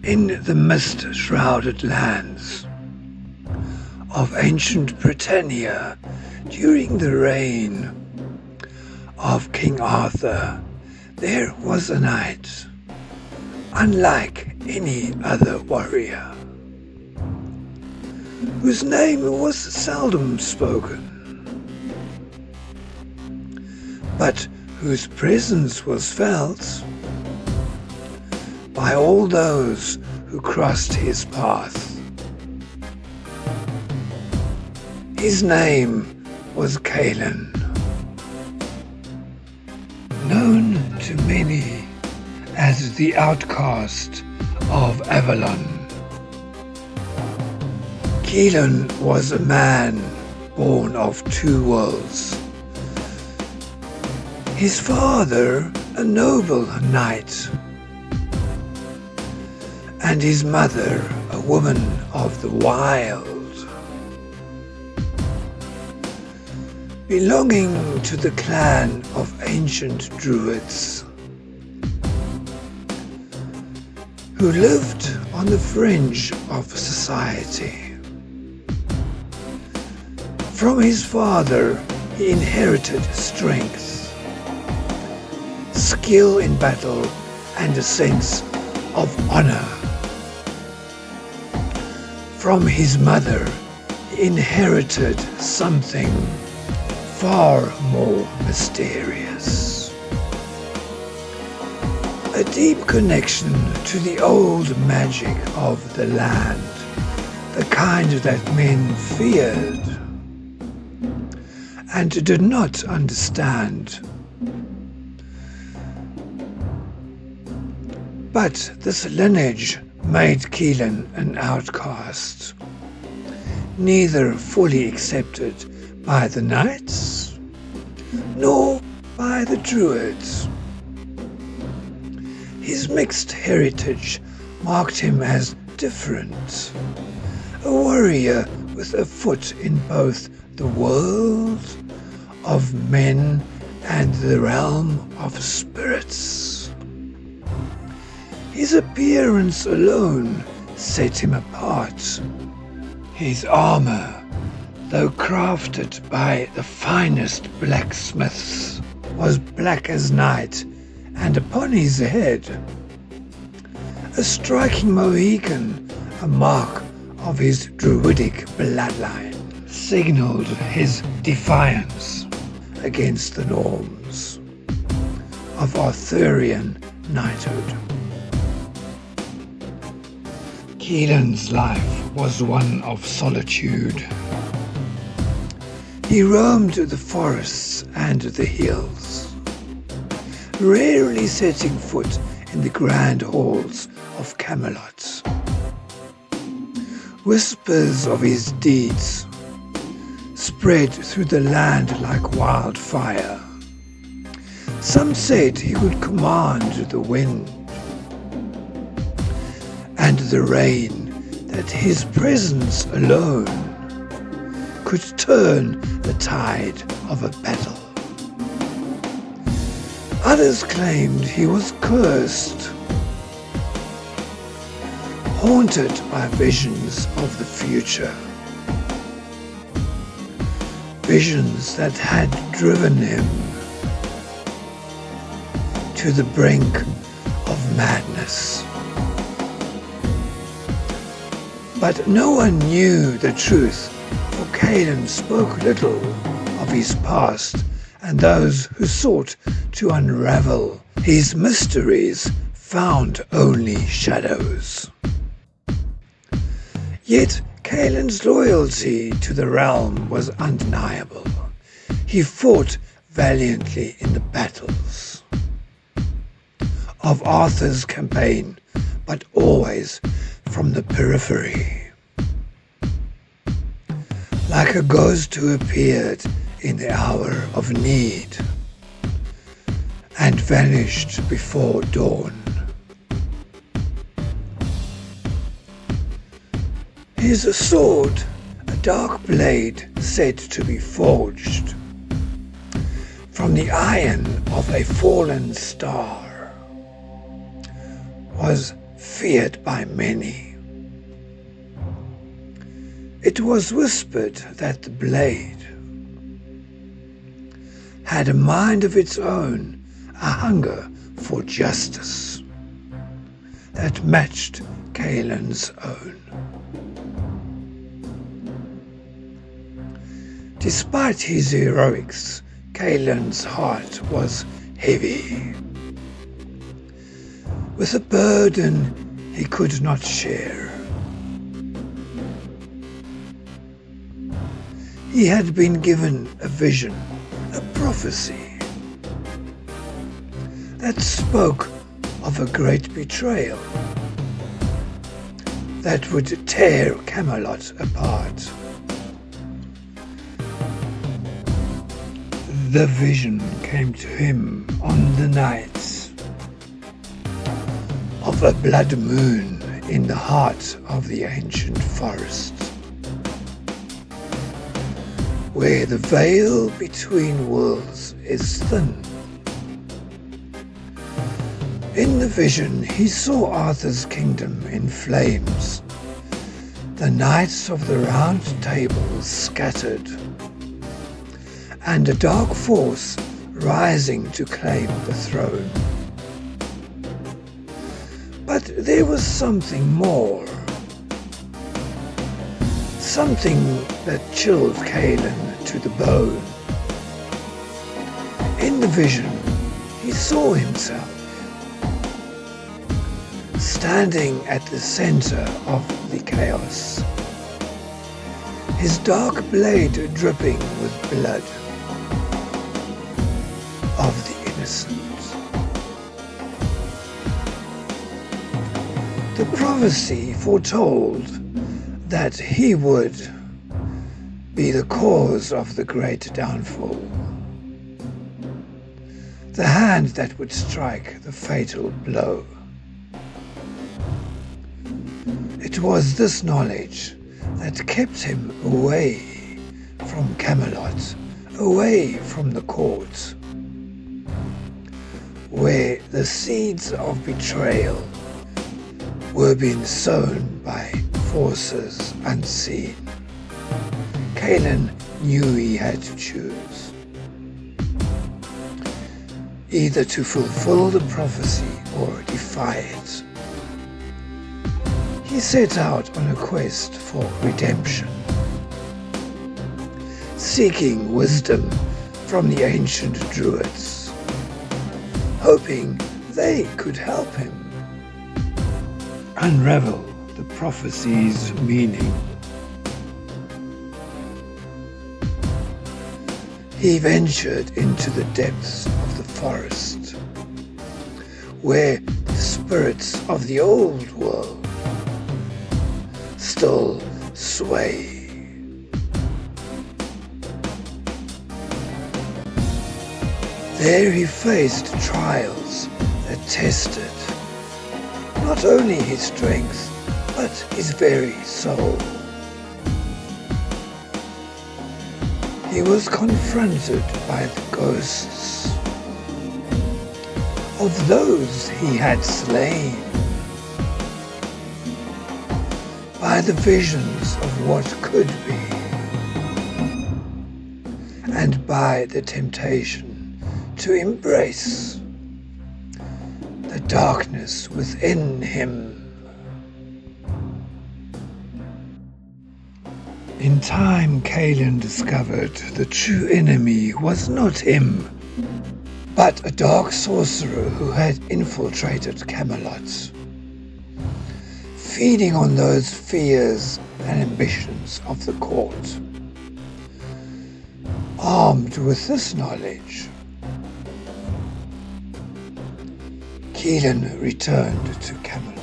In the mist-shrouded lands of ancient Britannia during the reign of King Arthur, there was a knight, unlike any other warrior, whose name was seldom spoken, but whose presence was felt by all those who crossed his path. His name was Kaelan, known to many as the outcast of AVALON. Kaelan was a man born of two worlds. His father, a noble knight, and his mother, a woman of the wild, belonging to the clan of ancient druids, who lived on the fringe of society. From his father, he inherited strength, skill in battle, and a sense of honor. From his mother, he inherited something far more mysterious. A deep connection to the old magic of the land, the kind that men feared and did not understand. But this lineage made Kaelan an outcast, neither fully accepted by the knights nor by the druids. His mixed heritage marked him as different, a warrior with a foot in both the world of men and the realm of spirits. His appearance alone set him apart. His armor, though crafted by the finest blacksmiths, was black as night, and upon his head a striking mohican, a mark of his druidic bloodline, signaled his defiance against the norms of Arthurian knighthood. Kaelan's life was one of solitude. He roamed the forests and the hills, rarely setting foot in the grand halls of Camelot. Whispers of his deeds spread through the land like wildfire. Some said he could command the wind and the rain, that his presence alone could turn the tide of a battle. Others claimed he was cursed, haunted by visions of the future, visions that had driven him to the brink of madness. But no one knew the truth, for Kaelan spoke little of his past, and those who sought to unravel his mysteries found only shadows. Yet Kaelan's loyalty to the realm was undeniable. He fought valiantly in the battles of Arthur's campaign, but always from the periphery, like a ghost who appeared in the hour of need and vanished before dawn. His sword, a dark blade said to be forged from the iron of a fallen star, was feared by many. It was whispered that the blade had a mind of its own, a hunger for justice that matched Kaelan's own. Despite his heroics, Kaelan's heart was heavy, with a burden he could not share. He had been given a vision, a prophecy, that spoke of a great betrayal that would tear Camelot apart. The vision came to him on the night of a blood moon in the heart of the ancient forest, where the veil between worlds is thin. In the vision he saw Arthur's kingdom in flames, the knights of the Round Table scattered, and a dark force rising to claim the throne. But there was something more, something that chilled Kaelan to the bone. In the vision, he saw himself standing at the center of the chaos, his dark blade dripping with blood of the innocent. The prophecy foretold that he would be the cause of the great downfall, the hand that would strike the fatal blow. It was this knowledge that kept him away from Camelot, away from the court, where the seeds of betrayal were being sown by forces unseen. Kaelan knew he had to choose, either to fulfill the prophecy or defy it. He set out on a quest for redemption, seeking wisdom from the ancient druids, hoping they could help him unravel the prophecy's meaning. He ventured into the depths of the forest, where the spirits of the old world still sway. There he faced trials that tested not only his strength, but his very soul. He was confronted by the ghosts of those he had slain, by the visions of what could be, and by the temptation to embrace the darkness within him. In time, Kaelan discovered the true enemy was not him, but a dark sorcerer who had infiltrated Camelot, feeding on those fears and ambitions of the court. Armed with this knowledge, Kaelan returned to Camelot.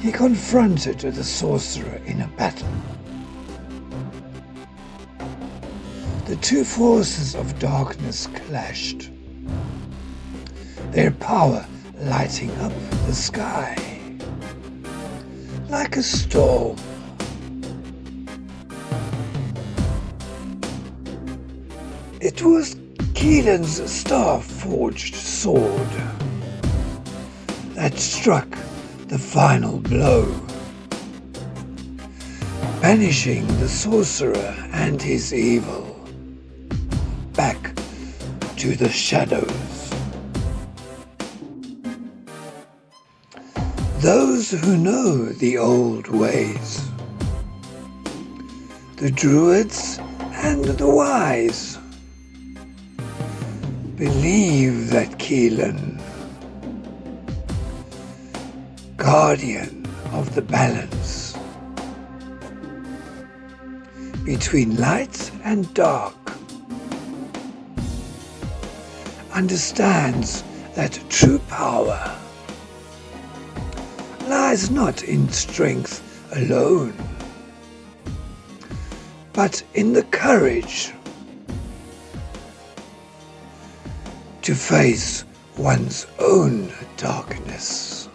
He confronted the sorcerer in a battle. The two forces of darkness clashed, their power lighting up the sky like a storm. It was Kaelan's star-forged sword that struck the final blow, banishing the sorcerer and his evil back to the shadows. Those who know the old ways, the druids and the wise, believe that Kaelan, guardian of the balance between light and dark, understands that true power lies not in strength alone, but in the courage to face one's own darkness.